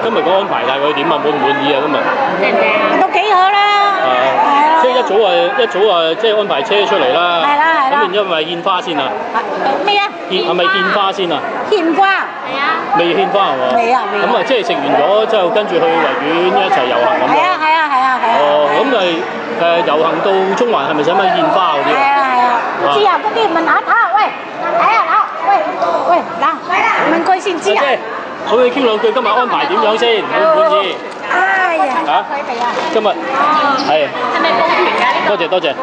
今日個安排大概點啊？滿唔滿意啊？今日都幾好啦。即係一早即係安排車出嚟啦。係啦。咁然之後咪獻花先啊？咩啊？係咪獻花先啊？獻花。係啊。未獻花係嘛？未啊。咁啊，即係食完咗之後，跟住去維園一齊遊行咁。係啊。哦，咁咪遊行到中環係咪使乜獻花嗰啲啊？係啊。之後嗰啲問下睇，喂，睇下嗱，喂，嗱，問佢先知啊。可唔可以傾兩句今日安排點樣先？滿唔滿意？哎呀，佢哋啊，今日係咪報團㗎？多謝。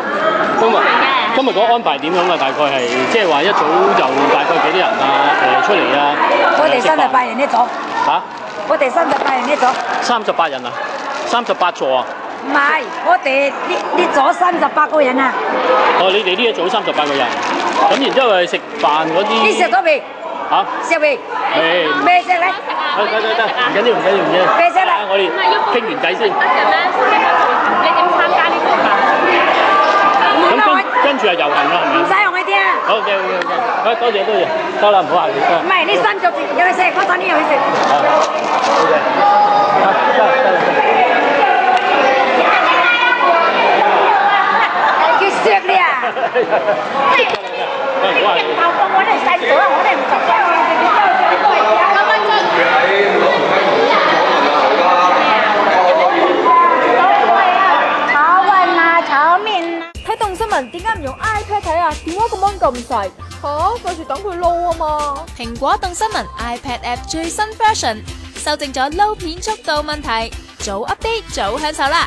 今日個安排點樣啊？大概係即係話一早就大概幾多人啊？出嚟啊？我哋38人一組。嚇？我哋38人一組。38人啊？38座啊？唔係，我哋呢組38個人啊。哦，你哋呢一組38個人，咁然之後係食飯嗰啲。你食咗未？嚇？食未？未。咩食咧？得，唔緊要。咩食啦？我哋傾完偈先。你點參加呢個㗎？咁跟住係遊行啦，係咪？唔使用佢啲啊。好嘅，多謝，得啦，唔好客氣。唔係，你新咗有去食，嗰陣你又去食。好嘅，得。叫削你啊！喂，唔好客氣。我哋細組啊，我哋唔熟悉啊，直接睇動新聞點解唔用 iPad 睇啊？點解個 mon 咁細？費事等佢撈啊嘛！蘋果動新聞 iPad App 最新 version 修正咗撈片速度問題，早 update 早享受啦！